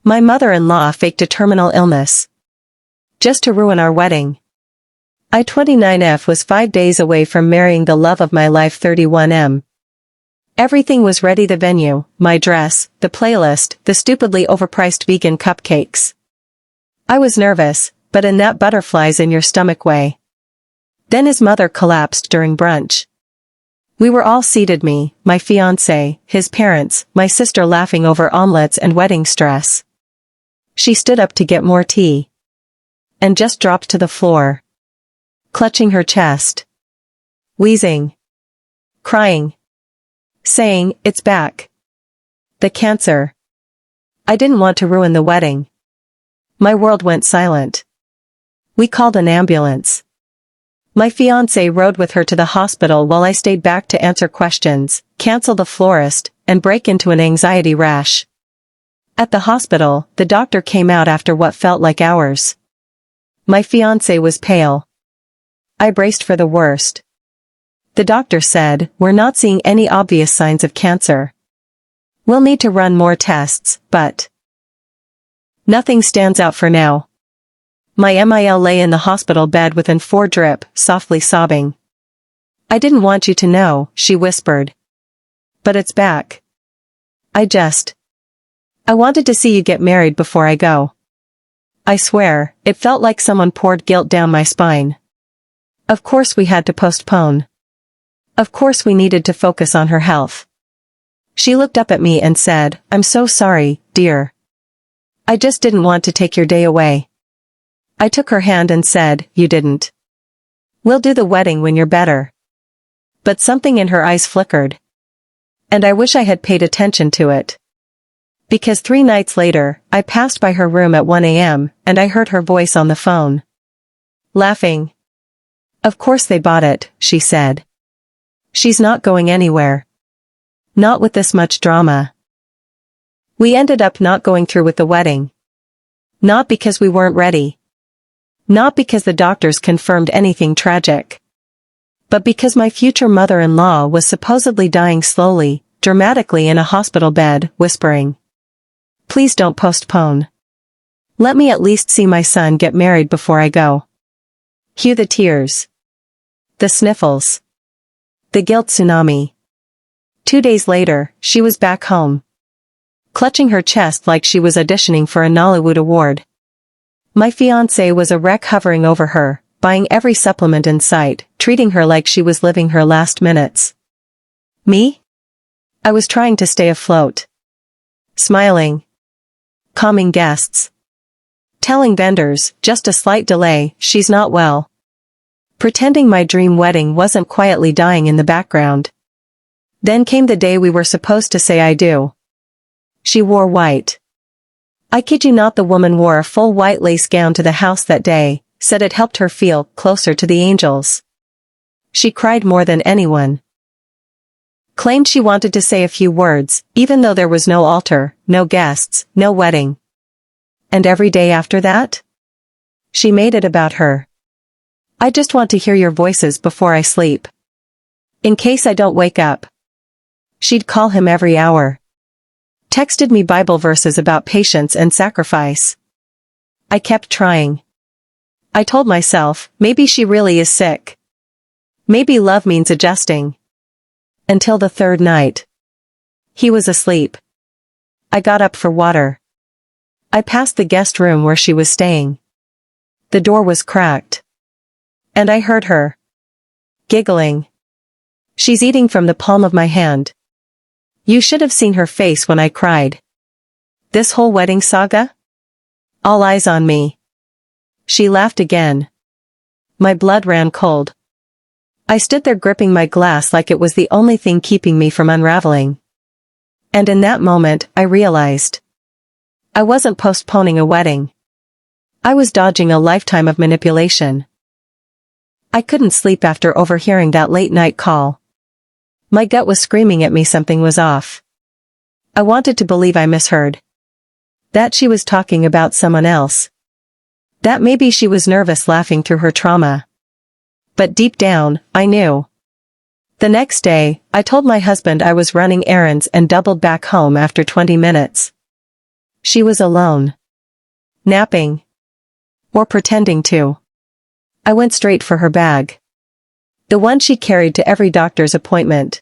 My mother-in-law faked a terminal illness. Just to ruin our wedding. I 29F was 5 days away from marrying the love of my life 31M. Everything was ready: the venue, my dress, the playlist, the stupidly overpriced vegan cupcakes. I was nervous, but in that butterflies in your stomach way. Then his mother collapsed during brunch. We were all seated: me, my fiancé, his parents, my sister laughing over omelets and wedding stress. She stood up to get more tea. And just dropped to the floor. Clutching her chest. Wheezing. Crying. Saying, "It's back. The cancer." I didn't want to ruin the wedding. My world went silent. We called an ambulance. My fiancé rode with her to the hospital while I stayed back to answer questions, cancel the florist, and break into an anxiety rash. At the hospital, the doctor came out after what felt like hours. My fiancé was pale. I braced for the worst. The doctor said, "We're not seeing any obvious signs of cancer. We'll need to run more tests, but nothing stands out for now." My MIL lay in the hospital bed within 4 drip, softly sobbing. "I didn't want you to know," she whispered. "But it's back. I wanted to see you get married before I go." I swear, it felt like someone poured guilt down my spine. Of course we had to postpone. Of course we needed to focus on her health. She looked up at me and said, "I'm so sorry, dear. I just didn't want to take your day away." I took her hand and said, "You didn't. We'll do the wedding when you're better." But something in her eyes flickered. And I wish I had paid attention to it. Because 3 nights later, I passed by her room at 1 a.m., and I heard her voice on the phone. Laughing. "Of course they bought it," she said. "She's not going anywhere. Not with this much drama." We ended up not going through with the wedding. Not because we weren't ready. Not because the doctors confirmed anything tragic. But because my future mother-in-law was supposedly dying slowly, dramatically in a hospital bed, whispering, "Please don't postpone. Let me at least see my son get married before I go." Cue the tears. The sniffles. The guilt tsunami. 2 days later, she was back home. Clutching her chest like she was auditioning for a Nollywood award. My fiancé was a wreck, hovering over her, buying every supplement in sight, treating her like she was living her last minutes. Me? I was trying to stay afloat. Smiling. Calming guests. Telling vendors, just a slight delay, she's not well. Pretending my dream wedding wasn't quietly dying in the background. Then came the day we were supposed to say I do. She wore white. I kid you not, the woman wore a full white lace gown to the house that day, said it helped her feel closer to the angels. She cried more than anyone. Claimed she wanted to say a few words, even though there was no altar, no guests, no wedding. And every day after that? She made it about her. I just want to hear your voices before I sleep. In case I don't wake up. She'd call him every hour. Texted me Bible verses about patience and sacrifice. I kept trying. I told myself, maybe she really is sick. Maybe love means adjusting. Until the 3rd night. He was asleep. I got up for water. I passed the guest room where she was staying. The door was cracked. And I heard her. Giggling. She's eating from the palm of my hand. You should have seen her face when I cried. This whole wedding saga? All eyes on me. She laughed again. My blood ran cold. I stood there gripping my glass like it was the only thing keeping me from unraveling. And in that moment, I realized. I wasn't postponing a wedding. I was dodging a lifetime of manipulation. I couldn't sleep after overhearing that late-night call. My gut was screaming at me something was off. I wanted to believe I misheard. That she was talking about someone else. That maybe she was nervous, laughing through her trauma. But deep down, I knew. The next day, I told my husband I was running errands and doubled back home after 20 minutes. She was alone. Napping. Or pretending to. I went straight for her bag. The one she carried to every doctor's appointment.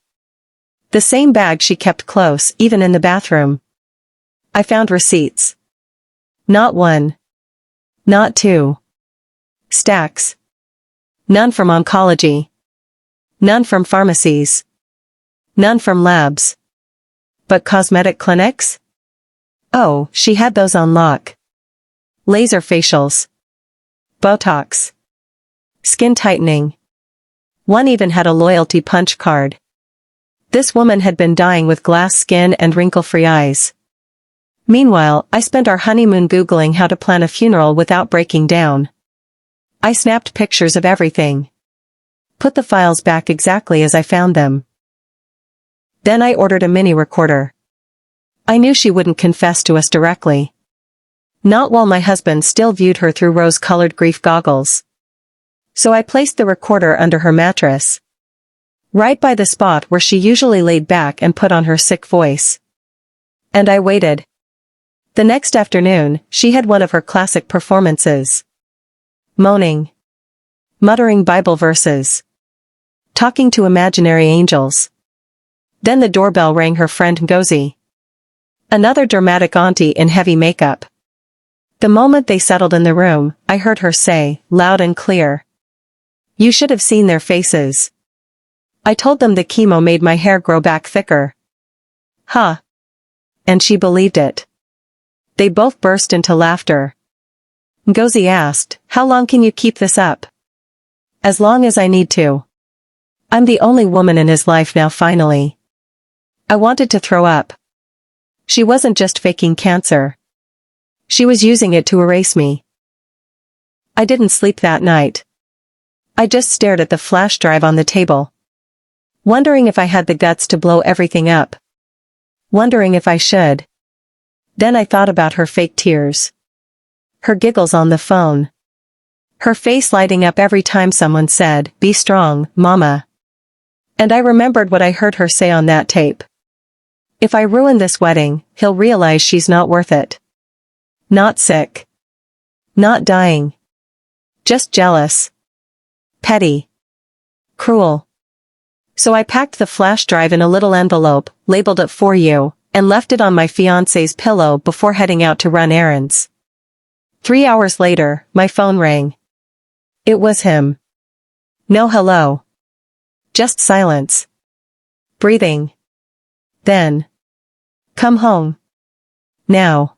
The same bag she kept close, even in the bathroom. I found receipts. Not one. Not two. Stacks. None from oncology. None from pharmacies. None from labs. But cosmetic clinics? Oh, she had those on lock. Laser facials. Botox. Skin tightening. One even had a loyalty punch card. This woman had been dying with glass skin and wrinkle-free eyes. Meanwhile, I spent our honeymoon Googling how to plan a funeral without breaking down. I snapped pictures of everything. Put the files back exactly as I found them. Then I ordered a mini recorder. I knew she wouldn't confess to us directly. Not while my husband still viewed her through rose-colored grief goggles. So I placed the recorder under her mattress. Right by the spot where she usually laid back and put on her sick voice. And I waited. The next afternoon, she had one of her classic performances. Moaning. Muttering Bible verses. Talking to imaginary angels. Then the doorbell rang. Her friend Ngozi. Another dramatic auntie in heavy makeup. The moment they settled in the room, I heard her say, loud and clear. You should have seen their faces. I told them the chemo made my hair grow back thicker. Huh. And she believed it. They both burst into laughter. Ngozi asked, how long can you keep this up? As long as I need to. I'm the only woman in his life now. Finally. I wanted to throw up. She wasn't just faking cancer. She was using it to erase me. I didn't sleep that night. I just stared at the flash drive on the table. Wondering if I had the guts to blow everything up. Wondering if I should. Then I thought about her fake tears. Her giggles on the phone. Her face lighting up every time someone said, "Be strong, Mama." And I remembered what I heard her say on that tape. If I ruin this wedding, he'll realize she's not worth it. Not sick. Not dying. Just jealous. Petty. Cruel. So I packed the flash drive in a little envelope, labeled it for you, and left it on my fiancé's pillow before heading out to run errands. 3 hours later, my phone rang. It was him. No hello. Just silence. Breathing. Then. Come home. Now.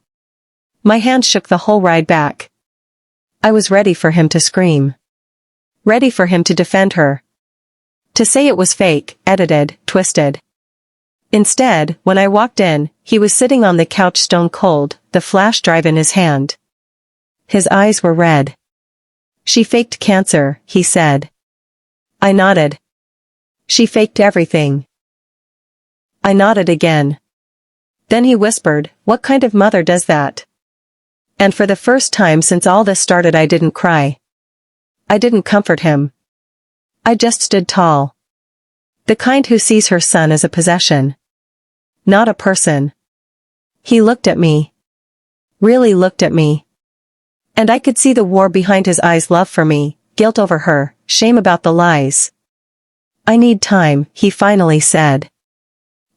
My hand shook the whole ride back. I was ready for him to scream. Ready for him to defend her. To say it was fake, edited, twisted. Instead, when I walked in, he was sitting on the couch stone cold, the flash drive in his hand. His eyes were red. She faked cancer, he said. I nodded. She faked everything. I nodded again. Then he whispered, what kind of mother does that? And for the first time since all this started, I didn't cry. I didn't comfort him. I just stood tall. The kind who sees her son as a possession. Not a person. He looked at me. Really looked at me. And I could see the war behind his eyes, love for me, guilt over her, shame about the lies. I need time, he finally said.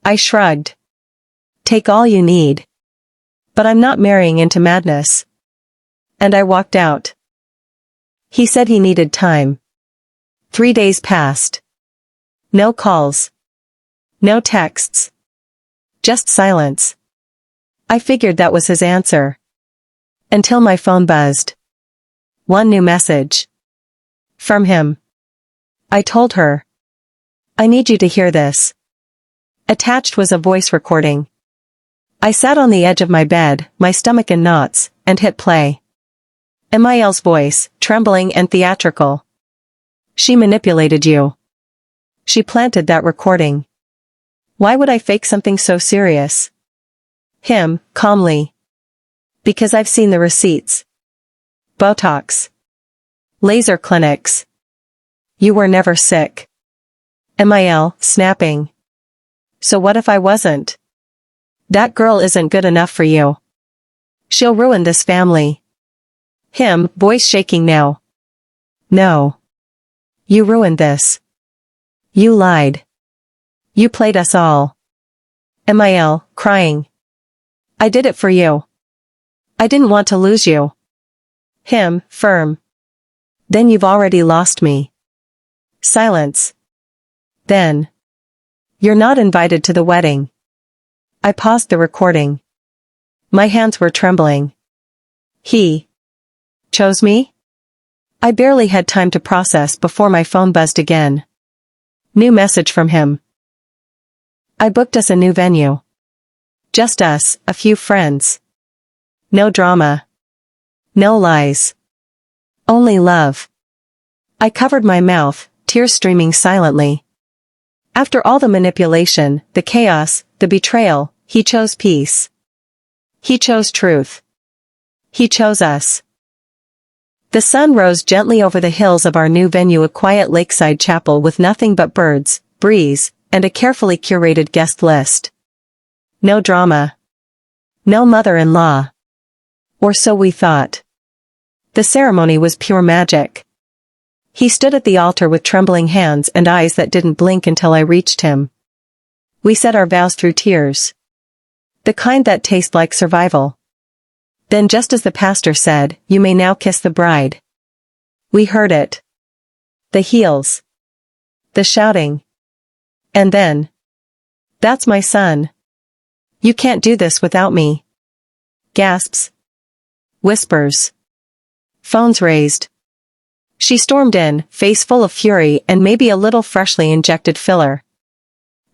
I shrugged. Take all you need. But I'm not marrying into madness. And I walked out. He said he needed time. 3 days passed. No calls. No texts. Just silence. I figured that was his answer. Until my phone buzzed. One new message. From him. I told her. I need you to hear this. Attached was a voice recording. I sat on the edge of my bed, my stomach in knots, and hit play. Emil's voice, trembling and theatrical. She manipulated you. She planted that recording. Why would I fake something so serious? Him, calmly. Because I've seen the receipts. Botox. Laser clinics. You were never sick. Emil, snapping. So what if I wasn't? That girl isn't good enough for you. She'll ruin this family. Him, voice shaking now. No. You ruined this. You lied. You played us all. MIL, crying. I did it for you. I didn't want to lose you. Him, firm. Then you've already lost me. Silence. Then. You're not invited to the wedding. I paused the recording. My hands were trembling. He chose me? I barely had time to process before my phone buzzed again. New message from him. I booked us a new venue. Just us, a few friends. No drama. No lies. Only love. I covered my mouth, tears streaming silently. After all the manipulation, the chaos, the betrayal, he chose peace. He chose truth. He chose us. The sun rose gently over the hills of our new venue, a quiet lakeside chapel with nothing but birds, breeze, and a carefully curated guest list. No drama. No mother-in-law. Or so we thought. The ceremony was pure magic. He stood at the altar with trembling hands and eyes that didn't blink until I reached him. We said our vows through tears. The kind that taste like survival. Then just as the pastor said, "You may now kiss the bride." We heard it. The heels. The shouting. And then. That's my son. You can't do this without me. Gasps. Whispers. Phones raised. She stormed in, face full of fury and maybe a little freshly injected filler.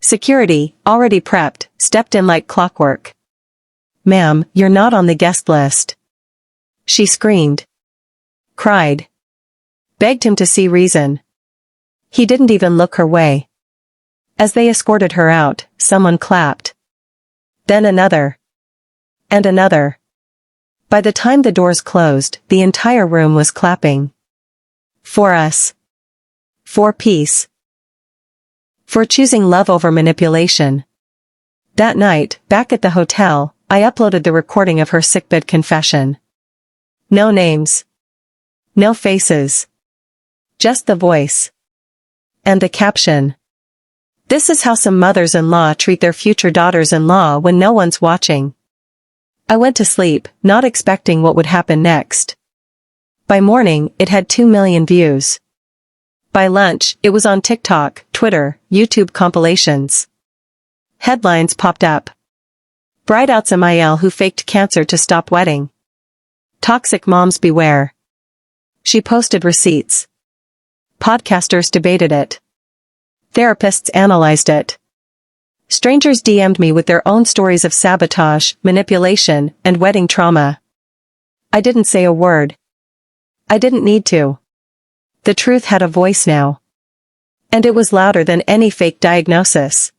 Security, already prepped, stepped in like clockwork. "Ma'am, you're not on the guest list." She screamed. Cried. Begged him to see reason. He didn't even look her way. As they escorted her out, someone clapped. Then another. And another. By the time the doors closed, the entire room was clapping. For us. For peace. For choosing love over manipulation. That night, back at the hotel, I uploaded the recording of her sickbed confession. No names. No faces. Just the voice. And the caption. This is how some mothers-in-law treat their future daughters-in-law when no one's watching. I went to sleep, not expecting what would happen next. By morning, it had 2 million views. By lunch, it was on TikTok, Twitter, YouTube compilations. Headlines popped up. Bride outs MIL who faked cancer to stop wedding. Toxic moms beware. She posted receipts. Podcasters debated it. Therapists analyzed it. Strangers DM'd me with their own stories of sabotage, manipulation, and wedding trauma. I didn't say a word. I didn't need to. The truth had a voice now. And it was louder than any fake diagnosis.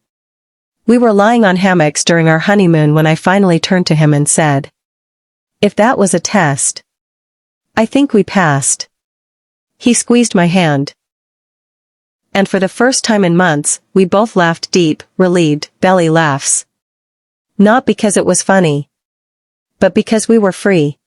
We were lying on hammocks during our honeymoon when I finally turned to him and said, "If that was a test, I think we passed." He squeezed my hand. And for the first time in months, we both laughed deep, relieved, belly laughs. Not because it was funny, but because we were free.